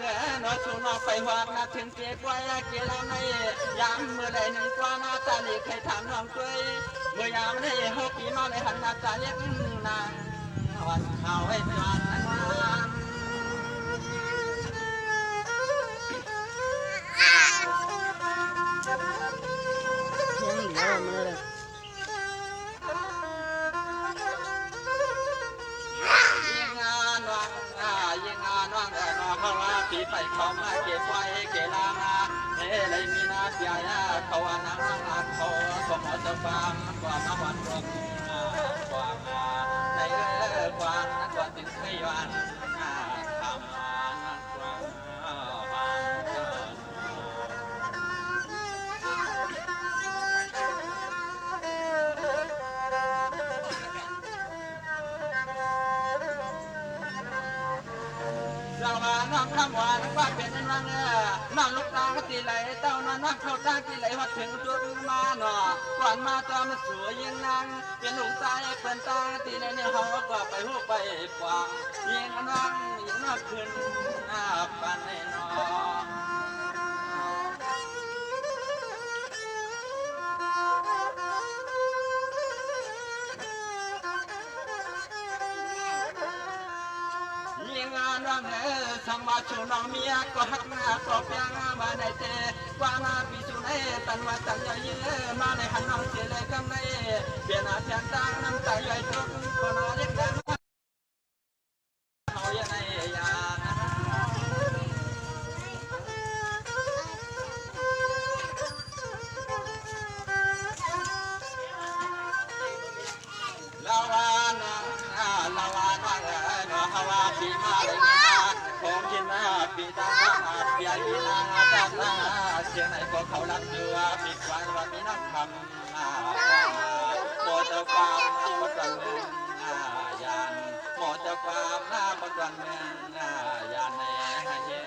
เอ๋นอชูนอไปหวานนาถึงเกกไว้เกลาในยามเมื่อใดหนึ่งกว่านาตาลีใครถามน้องด้วยเมื่อยามได้หกปีมาในหันนาตาเลี้ยงนางวันเขาให้จวนนั้นยังเหลือมาเลยปีไปเขามาเก็บไว้เกลามาเฮ้เลยมีนาเสียเขาว่านังนักเขาสมอจะฟังกว่ามาวันรบกว่าในกว่านักกว่าถึงไม่วันทำนักกว่าน้องคำว่านักว่าเป็นนังน้องลูกตาตีไหลเต้านอนนักเข้าตาตีไหลวัดถึงจุดมาหนอก่อนมาตามันสวยยิ่งนางเป็นลูกตาเป็นตาตีไหลเนี่ยเขาก็ไปหูไปฟังยิ่งน้องยิ่งน่าขึ้นปันในนอสังวาชูน้องเมียก็หักหน้าก็เปียงมาในเตกว่านาปีชูในตันว่าตันใหญ่มาในหันน้องเสียเลยกำในเปลี่ยนอาเพียงตั้งน้ำตาใหญ่ทุกคนนอนเล็กแดงเขาอย่างไรอย่างลาวานังลาวานังนอฮาวาปีมาเลยผมกินปีตาเปียกีนาตาตาเสียงไหนก็เขาลักเดือมีควันว่ามีนักคำโมเตความบดวันเมืองยันโมเตความบดวันเมืองยันในเย่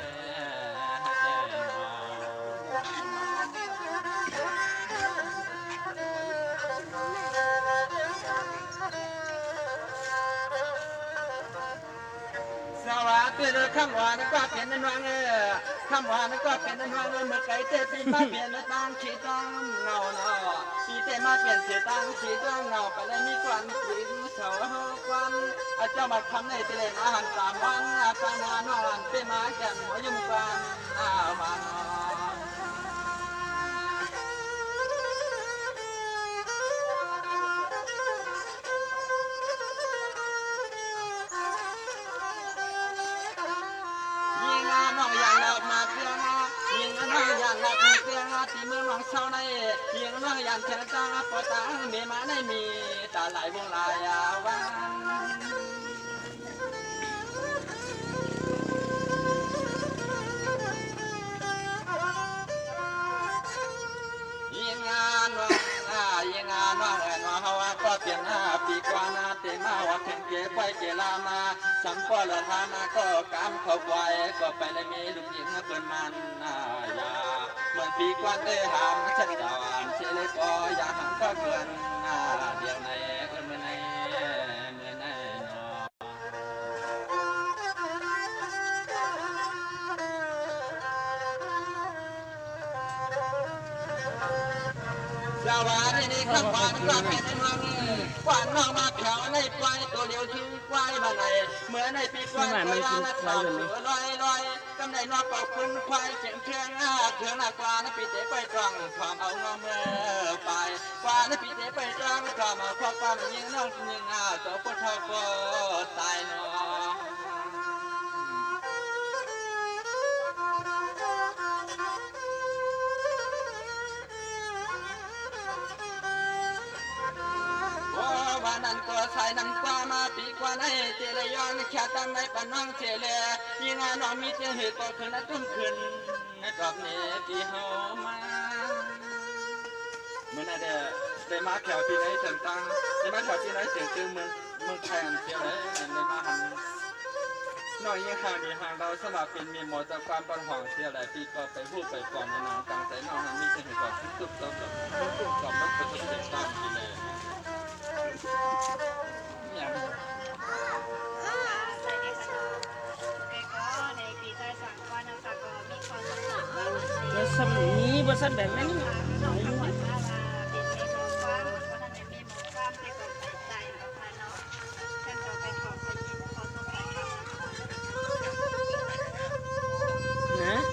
สวัสดีคำว่านักว่าเป็นนันวังคำว่านักว่าเป็นนันวังเมื่อไก่เตะปีมาเปลี่ยนตั้งขีตั้งเงาเนาะปีเตะมาเปลี่ยนเสียตั้งขีตั้งเงาไปเลยมีควันกลิ่นเสาควันอาเจ้ามาคำในเตะอาหาร3 วันปานานอนเตะมาแก่นหัวยุ่งควันมานน้องอย่างเรามาเพียงยิงน้องอย่างเราเพียงที่เมืองหลวงเช้าในยิงน้องอย่างเทียนตาปอตาเมีมาในมีตาไหลวงลายวันยิงน้องยิงน้องน้องเขาก็เปลี่ยนปีกว่านาเตมาว่าถึงเก็บไว้เกลามาสังก็ละทานาก็กำเขาไว้ก็ไปเลยมีลูกหญิงเปิดมันยาเหมือนปีกว่าได้หามฉันดอนเชลก็อยากหันก็เกินเดียวในเมื่อในนอสวัสดีคำขวัญก็เป็นในวังขวัญน้องมาแถวในปลายตัวเดียวทิ้งไว้มาในเหมือนในปีกว่าเวลานักข่าวลอยกำไรนอกปอกคุณควายเฉียงเครื่องเครื่องหนักกว่านะปีเตะไปตรังความเอาเงาเมื่อไปกว่านะปีเตะไปตรังความเอาความความยิงน้องยิงตัวพุทธก็ตายนอนั่นก็ใส่นั่นกว่ามาปีกว่าในเจริญย้อนแค่ตั้งในปน้องเจริญยิ่งน้องมีเจเหตุก็คือนัดตุ้มขึ้นในกรอบนี้ปีเฮามาเมื่อนั้นได้มาแถวที่ไหนเสียงตังได้มาแถวที่ไหนเสียงตึงเมืองไทยอันเสียวเลยได้มาหันน้อยยิ่งห่างดีห่างเราสลับเป็นมีหมดจากความปัญหาเสียหลายปีก็ไปพูดไปก่อนในน้องตังแต่น้องนั้นมีเจเหตุก็คือตุ๊บตุ๊บตุ๊บตุ๊บกับน้องคนที่เด็กตามที่เลยอย่างสวัสดีค่ะน้องเกก็ในปีใจสั่งวัน สำนี้บ่ซั่นแบบนั้นนะ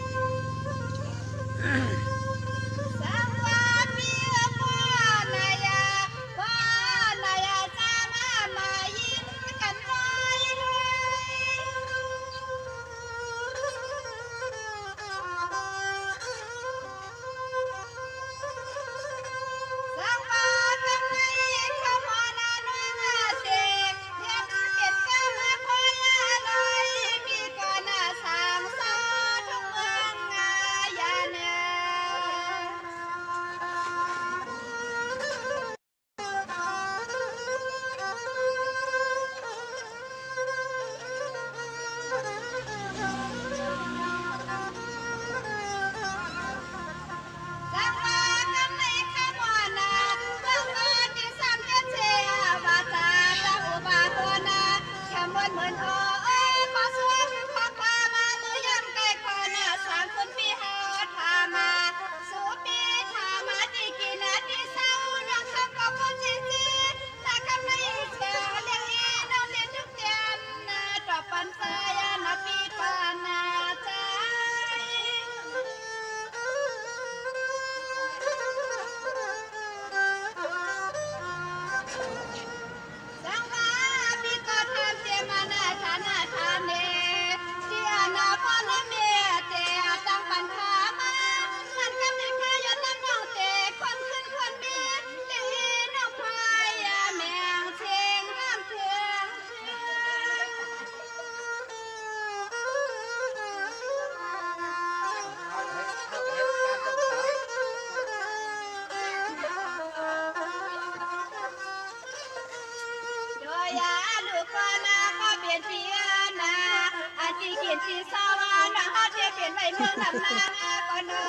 ที่สวรรค์ฮัทเทเปลี่ยนไปเมืองลำนางก็เนอ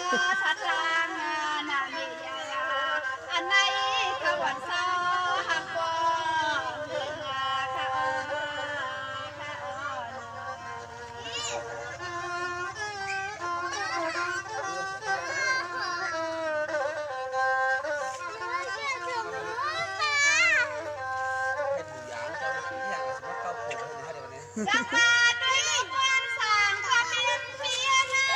สัตลางนามียาอันไหนขวันเศร้าหักบ่เมืองค่ะจังหวัดด้วยวันสร้างความเป็นเพียรนะ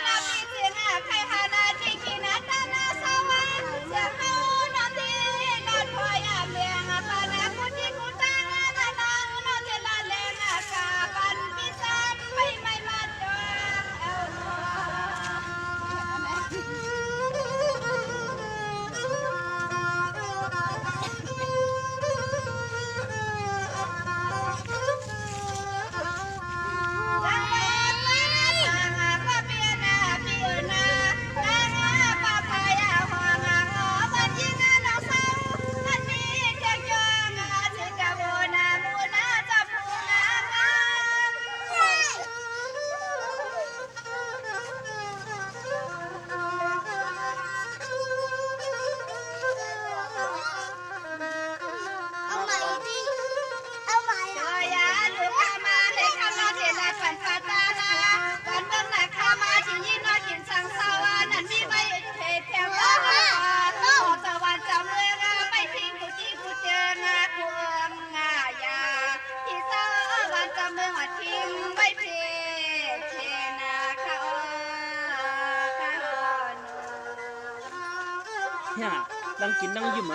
เราพิจารณาใครหานาที่กินตานาสวรรค์จะเข้านอนที่นอนคอยอาเมียงปานาคุที่กุตังนานังนอนเจริญแรงกาบันพิซาไม่มาจองเอเนี่ยดังกินดังยิ้มไหม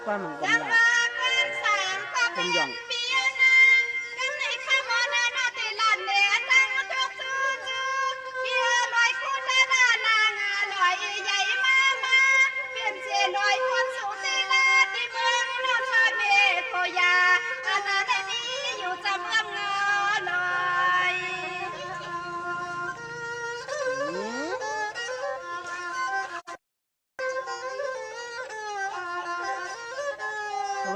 ป้าหนุ่มกำลังเป็นหย่อง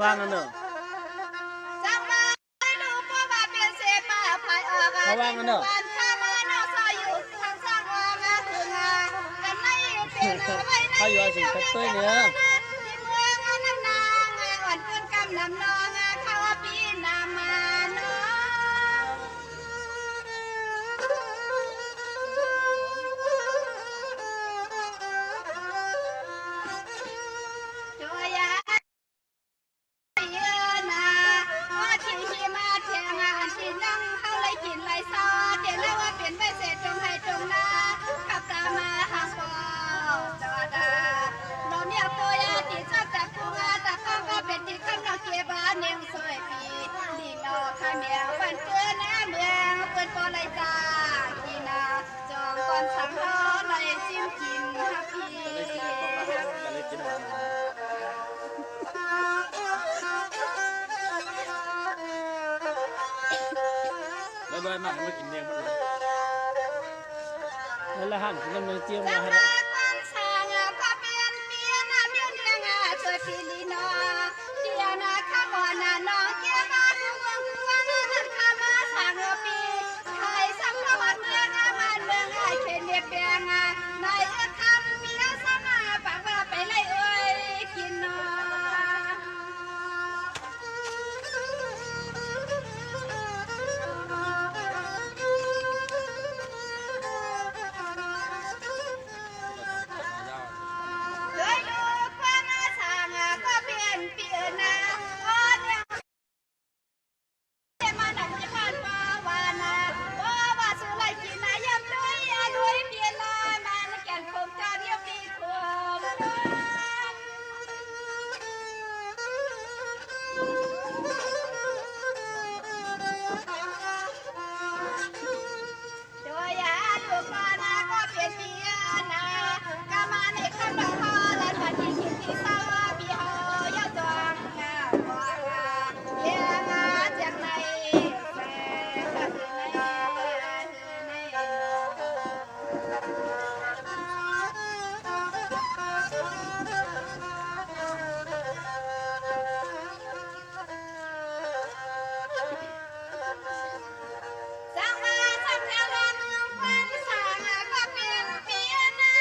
ว่างนั่นเนอะเขาว่างนั่นเนอะเขาอยู่อาศัยกับตัวเนื้อน้ำนองอ่อนเกินกำน้ำนองเขาปีนามาโน ลอยมากไม่กินเลี้ยงมันเลยนั่นละหันคือมันเจียม จั มาง ให้ หวะกันสางก็เปลี่ยนเปลี่ยนเมียนเรียงช่วยพี่ลีนอเดียนะข้าบ่อน่ะน้องเกียร์มาทุกวงทุกวันนั้นข้ามาสางปีใครสักมาเมืองมันเมืองไอ้เขนเดียเปียงในคำเมียสมาปากว่าไปเลยเอ้ยกินนอ เคยดูความน่าสางก็เปลี่ยนเปลี่ยนนะโอ้เนี่ยมาดักให้ผ่านปาวานะโอ้ว่าสุไลกินนะยำด้วยด้วยเปลี่ยนละมันแก่นคมจอดเดียวปีคมโดยยาลูกมานะก็เปลี่ยนเปลี่ยนนะกามาในคำละครและปัจจิคิดที่สาวพี่เฮายาจวงงาบัวงาเลี้ยงจากในแฟนคือในสังมาสังเทลเมืองพันสางก็เปลี่ยนเปลี่ยนนะ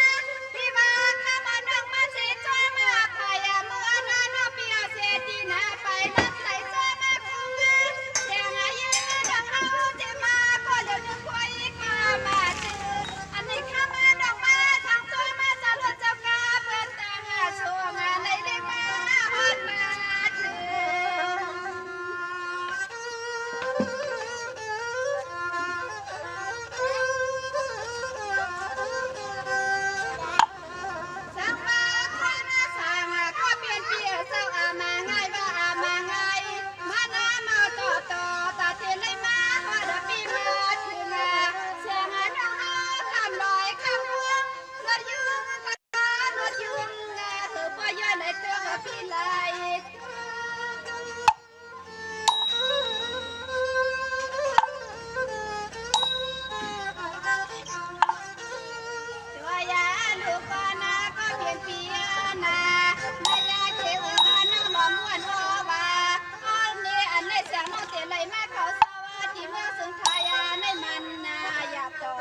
พี่มาข้ามาน้องมาเสียจอยมาพายาเมื่อนาน้องพี่อาเสียดีนะไปนับใส่จอยมาคุ้งเสียงอายุดังเอาเจมาพอเดี๋ยวนึกว่าอีกมาจืออันนี้ข้ามาน้องมาทางจอยมาจะรถเจ้ากาเพื่อนต่างช่วงในเล็กมาฮอดมาจืสังมาคนสางก็เปลี่ยนเปลี่ยนเจ้าอามาง่ายว่าอามาง่ายมาหน้ามาต่อตาเทียนเลยมาฮอดปีมาถึงเสียงน้องคำลอยคำพวงรถยุงรถยุงถือป้ายย่อยในตัวพี่ไหลตัวยาลูกก็นะก็เปลี่ยนเปลี่ยนนะไม่ยาเขียวน้องหลอมวนโอว่าอันนี้อันนี้เสียงน้องเสียเลยมาเขาสวัสดีเมืองสุนทรยาในมันนาอยากต่อ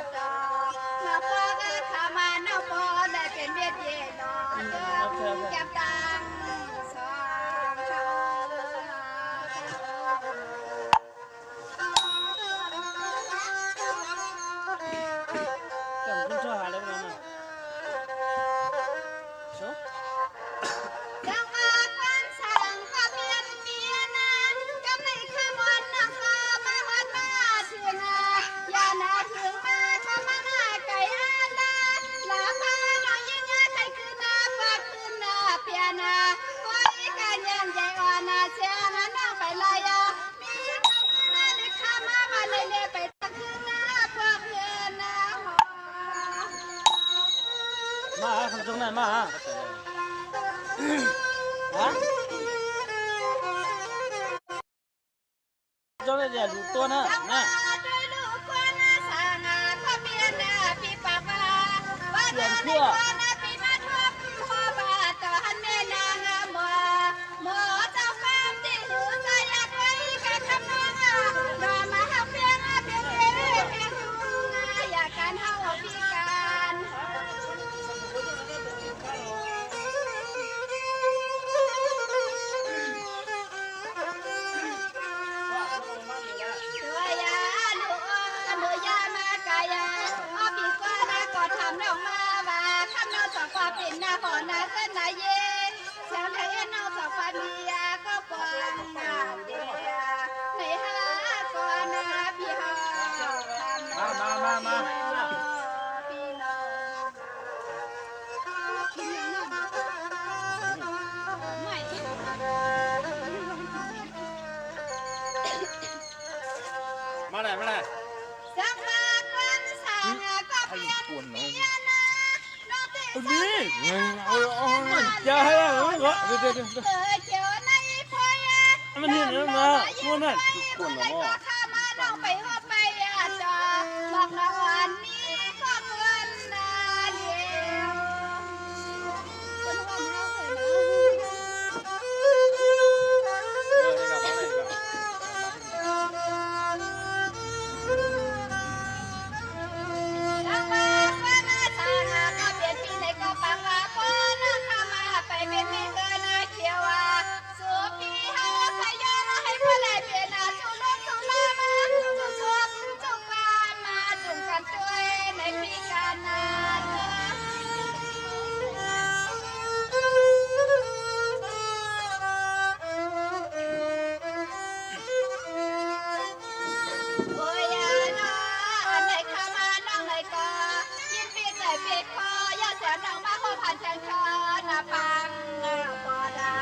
มาพอก็ทำมาน้องพอได้เป็นเบียดเย็นนอนเดิมแก้มตังสองเขา จังคุณช่วยหาแล้วมันน่ะโช จังหวะการสั่งก็เปลี่ยนเปลี่ยนนะกำในขบวนนักก็มาฮอดมาถึงอย่านาถึงมาเข้ามาหน้าไก่อาลาลาพาน้องยังไงใครคือหน้าปากคือหน้าเปียนาโอ้ยการยังใจอ่อนเสียงน้องไปลายมีเขาคือหน้าเล็กข้ามาบ้านเลยเลยไปตะคือหน้าพวกเพื่อนนะหอ มาคนตรงไหนมาฮะเจ้าเนี่ยดูตัวนะ จังห นะ วะด้วยลูกคนสางก็เปลี่ยนพี่ปากว่าจะในคนพี่มาทบพ่อบาตอนแม่นางหมอเจ้าฟ้ามที่หูใจอยากไว้กับคำนองรอมาหาเพียงเพียงลุงอยากการเฮาพิการ ตัวยาลูกมือยามากายาอ้อปีกว่านะก็ทำน้องมาว่าคำน้องสองฟ้าเป็นหน้าหอนาเส้นนาเย็นเสียงไทยน้องสองฟ้ามียาก็กวางงามเดียในหาก่อนนะพี่ฮอทำน้องพี่น้องไม่ มาไหนมาไหน สักมาคนสางก็เปลี่ยนเปลี่ยนนะน้องที่ เอาดิอย่าให้เราเดี๋ยว เขียวในพอย มันเห็นแล้วมาตัวนั้น คนละก็ข้ามาน้องไปหัวไป อกนวันนี้ก็เพื่อนนาเดียวคนห้องเฮาเลยนะรักมาว่านาชาหาก็เปลี่ยนปีไหนก็ปังว่าพ่อนาข้ามาไปเป็นไม่เคยนาเขียวว่าสู่ปีเฮาขยันให้พ่อได้เปลี่ยนนาสู่ลูกสู่ลามาสู่ชมจุกปามาจุงกันช่วยในปีการนาโอ้ยน้ออันไหนเข้ามาน้องไหนก็ยินปีใจปีคอย่าเสียน้องมาขอผ่านแทนคอนาพังปอดา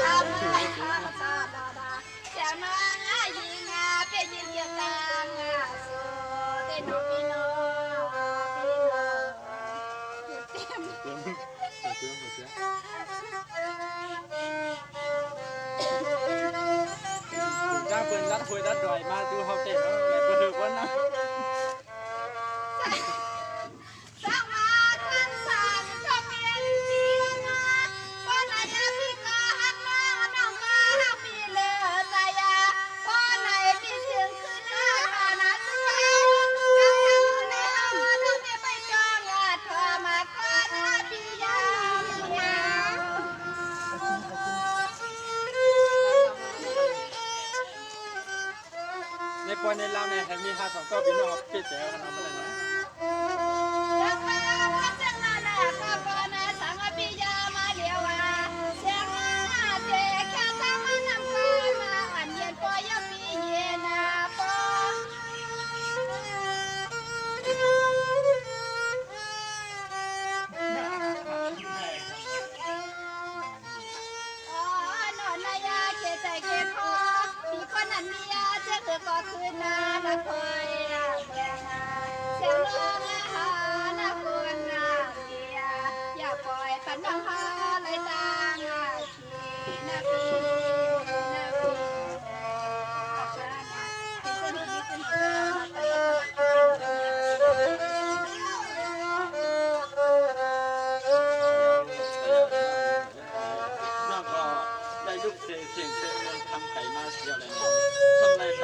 ทำให้ข้าตาดาดาเสียน้องยิงเป็นยิงเยียงตังสู้เต้นน้องพี่น้องพี่น้องเต็ม จ้าเปิ้นรัดคุยรัดดอยมาดูเฮาเต้นเนาะแม่บ่ถูกว่านะ สร้างมาทั้งสามก็เป็นปีมาวันไหนพี่ก็หักน้องน้องก็หักพี่เหลือใจยาวันไหนพี่เสียงขึ้นหน้าหาหน้าสุดท้ายก็ยังในห้องน้องไปจองโทรมาก่อนพี่ยาเมีย ในปอยในลาวเนี่ยมีหา2ก็พี่น้องปิดแต่ขนาดนั้นนะ รักมาพัฒนาหน้าก็ก่อนสังพี่ยามาเดียวว่าเสียงเจ๊แค่ทำมันนำก็มาอันเย็นปอยยังมีเย็นปอหนอนนายาเกใจเกพอมีคนนั้นมียาเจ้าคือก็คืนนาละคอยเมืองเสียงร้องหานาคุณนาเมียอย่าปล่อยปันน้องหาเลยตางชีนาปีนาปีเป็นคนดีเป็นคนน้องก็ได้ลูกเสียงมันทำไก่มาเสียวเลยนะทำไรไป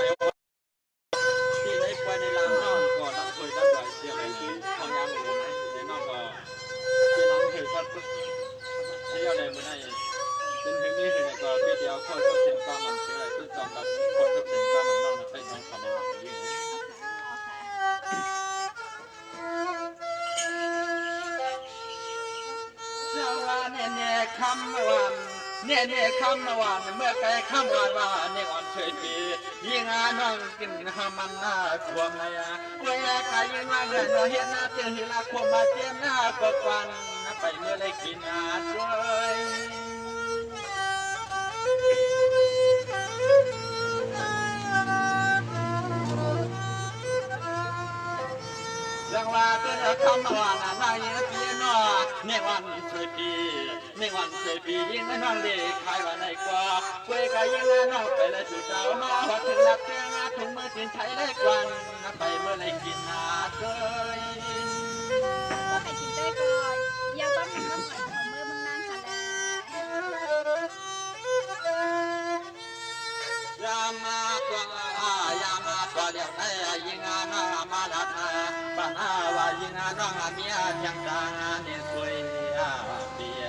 ที่ได้ไปในร้านน้องก็รับคุยรับไหวเสียวเลยนะทำยามหรือไหมเดี๋ยวน้องก็ที่น้องถือก็เสียวเลยไม่ได้เป็นถึงนี่คือก็พี่เดียวคนทุกเสียงก็มันเสียวเลยคือจอมรับคนทุกเสียงก็มันน้องไปน้องทำในหลังยิ่งเจ้าว่าเนี่ยคำวันเนี่ยคำวันเมื่อไกลคำวันว่าเนี่ยอ่อนเฉยปียิ่งน้องกินมันหน้าควมเลยกล้วยขายยิ่งมาเงินเห็นหน้าเจอหิลาควมมาเจียมหน้ากกวันไปเมื่อไรกินด้วย จังว่าเป็นคำว่านานายินปีนอในวันสวยปีในวันสวยปียิ่งน้องเด็กขายว่าในกว่าคุยกันยิ่งน้องไปเลยสู่เจ้ามาว่าถึงรับเตียงถึงมือกินใช้ได้กวันไปเมื่อไรกินเคย ก็ให้กินได้ก่อนอย่าต้องมึงต้องผ่านของมือมึงนั่งค่ะแล้ว ยามาตัวยามาตัวเดียวในยิงน้องมาลัดปัญหาว่ายิงน้องเมียจังดังเนี่ยสวยเปีย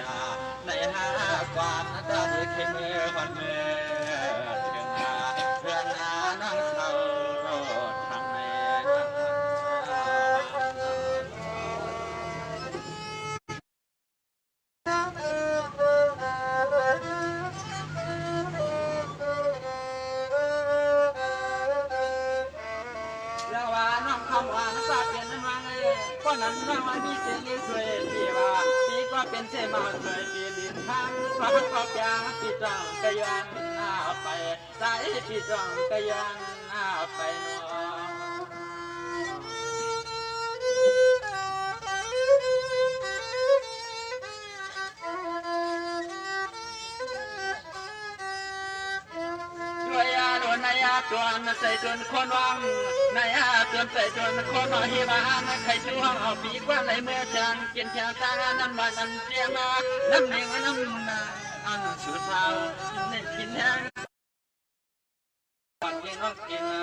ในหากวานตาดีขึ้นมือคนมือถึงเพื่อนน้องเศร้าทำในแล้วว่าน้องคำว่าน้ำตาเป็นน้ำมันก็นั้นน้องว่ามีเสียงเลี้ยสวยปีว่าปีก็เป็นเสมาสวยปีลิ้นทางฟ้าก็ยางปีจังกะยันหน้าไปใจปีจังกะยันหน้าไปน้อง ด้วยยาโดนนายา ตัวนใส่จนคนวังนายอาตัวนใส่จนคนนอฮีบานใครช่วงเอาปีกว่าในเมื่อจังกินแค่ตาน้ำมันน้ำเจียมาน้ำเลี้ยงน้ำนาอันสุดเท้าในกินแห้งปักกินนกกินเท้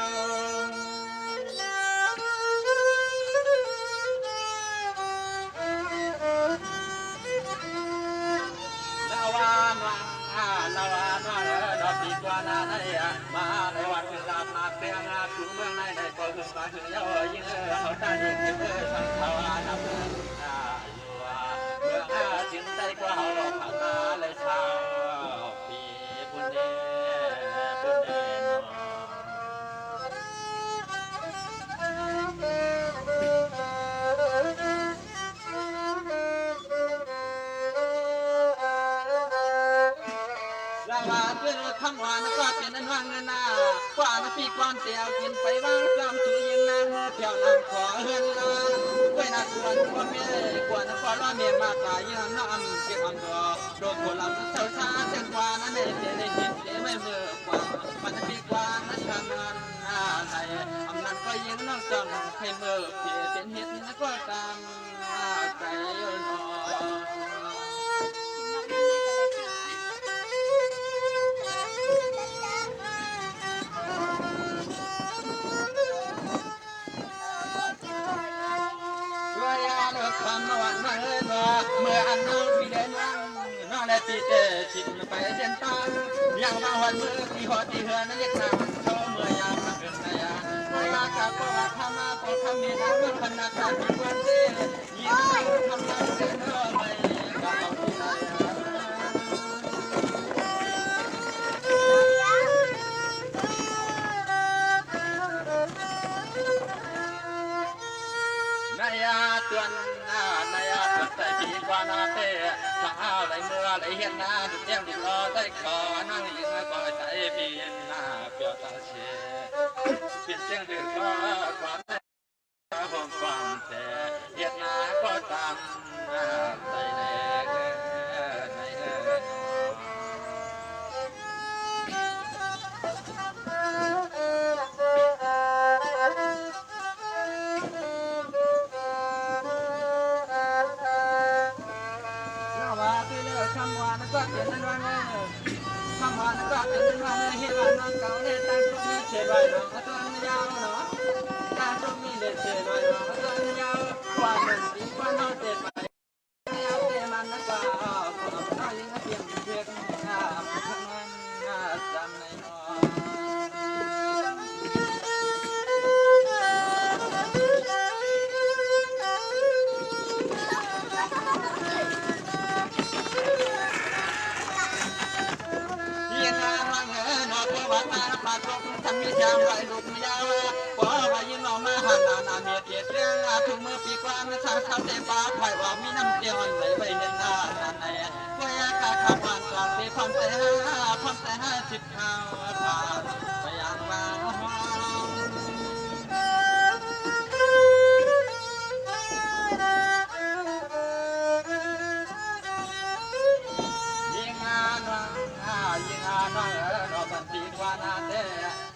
าปีกว่านาในมาในวันคือลามาเปียงาถูเมืองในในก็คือมาคือเยาว์ยิ่งเขาตาดีที่เมื่อสังเขาอาเมืองอยู่เมืองจึงได้กว่าเขาผ่านมาเลยชาวปีบุญเดบุญเดคำว่านะก็เป็นนั้นว่าเงินนากว่านะปีก่อนเตียวกินไปบ้างจำถือยังนางเมื่อเที่ยวนางขอเฮือนลาไว้นักควรพ่อแม่กว่านะขอร้องเมียมากายยังน้ำเก็บอันดอโดนคนลำเศร้าช้าเจ้ากว่านั้นในเห็นไม่เมื่อกว่ามันปีกว่านะทำงานในอำนั้นก็ยังน้องจำให้เมื่อเพียเป็นเหตุนะก็ตามใจยนคำวันเมื่ออันน้องพี่เดินวังน้องได้ตีเตะชิดไปเส้นตังยังมาวันมือที่หัวที่เหือนั่นเรียกนางโชว์เมื่อยามมาเกิดนายาเวลากะก็ว่าทำมาพอทำมีน้ำเมื่อขนาดการที่วันเดียยิ้มทำงานเดินไม่กะเอาที่นายานายาตัวนายาตัวนใส่ปีกว่านาเตะสาวไหลเมื่อไหลเห็นหน้าดุจเตี้ยมดิรอได้ขอนั่งยิงก็ใส่ปีนหน้าเปียวตาเชเป็นเสียงเดือดก็ความผมความแต่เห็นหน้าก็ตามใจแน่คำว่านักก็เป็นนั้นว่าเงินคำว่านักก็เป็นนั้นว่าเงินเห็นว่าน้องเก่าเนี่ยตั้งตรงนี้เฉยไว้เนาะตัวยาวเนาะตั้งตรงนี้เด็ดเฉยไว้เนาะตัวยาวกว่าหนึ่งปีกว่าน้องเด็ดไปยาวเต็มมันนักก็ความน้อยยิ่งเพียงเพียงทำงานจำในน้องปากกทำมีจามไหลลุกไม่ยาวกว่าว่ายิ่งเอามาหันนาเมียเกียรติเรื่องถึงเมื่อปีกว่านะชาวชาวเตปาไผ่ว่ามีน้ำเตี้ยวไหลไปเห็นหน้าในก็ยากาขับผ่านกลางปีพร้อมแต่50ข้าวผ่านไปอย่างมายิ่งงานเราบันทีกว่านาเต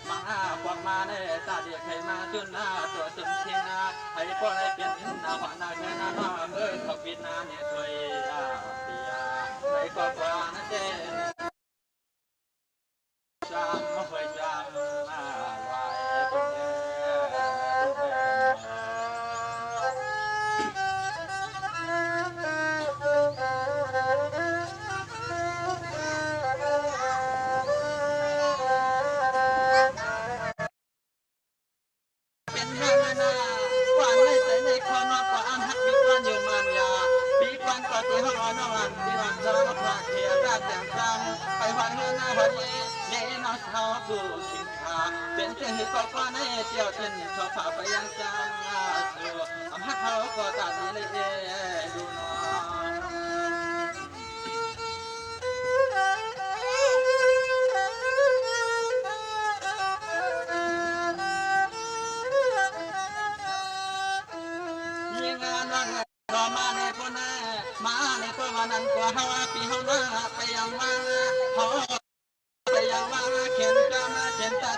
มาความมาเนตาเดียกให้มาจุนหน้าตัวจุนเชียงนาให้พ่อได้เปลี่ยนหินนาผ่านนาเงินนาเมื่อเขาปิดนาเนี่ยถวยปียให้ก็กว่านาเตจำไม่เคยจำไว้คนเดียวที่ห้องนอนที่หลังจอพระเขียราแจ่มจังไปวันเฮือหน้าวันเย่เย่นอสเขาดูชิงขาเป็นเสียงหือก็ก้อนให้เจียวเต้นชอบฝ่าไปยังจังสู่อำฮักเขาก็ตัดเลยดูนอยิ่งงานว่างรอมาในคนหน้ามาในตัววันนั้นกว่าเฮาปีเฮาหน้าไปยังว่าเขาไปยังว่าเขียนจำเขียนตา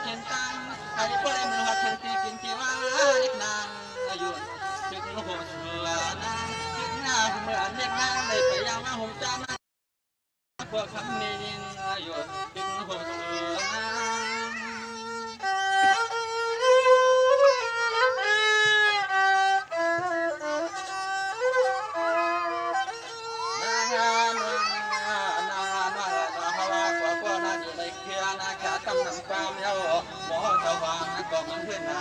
พวกคำนี้อยู่ถึงหัวนาตำนำความเย้าหมอตะวันนักก็มันขึ้นนา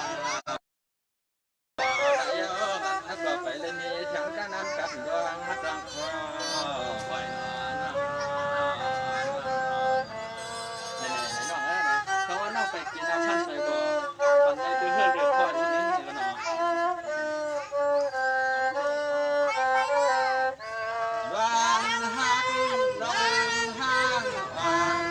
เย้านักก็ไปเลยมีฉันก็นั้นกับดวงฮัตตังคอไว้นาเนี่ยน้องนะเขาว่าน้องไปกินน้ำพันไปบ่ปันใจตัวเฮือเดือดคอนิดนึงนี่ก็น้องวันฮักวันฮักวัน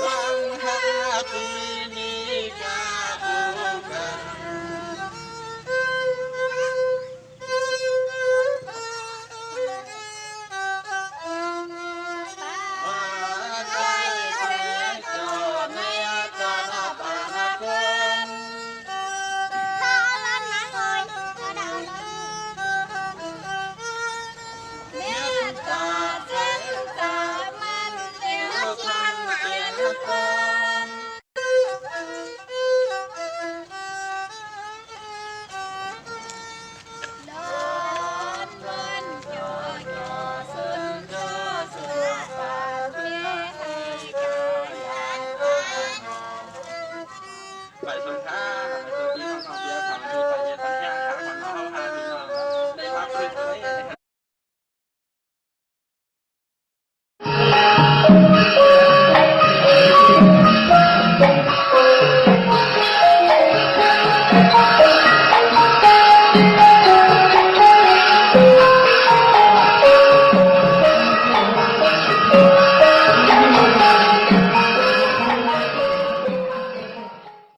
สองตัวปีนี้กาบูกันได้เสียจอดในจอดปานาคมเมียตาเส้นตามันเสียพันเสียตาไปส่งข้าไปส่งพี่น้องเบียร์ของที่ไปเย็นพันยาขาของน้องหาพี่น้องได้รับคืนเลยนะครับ เ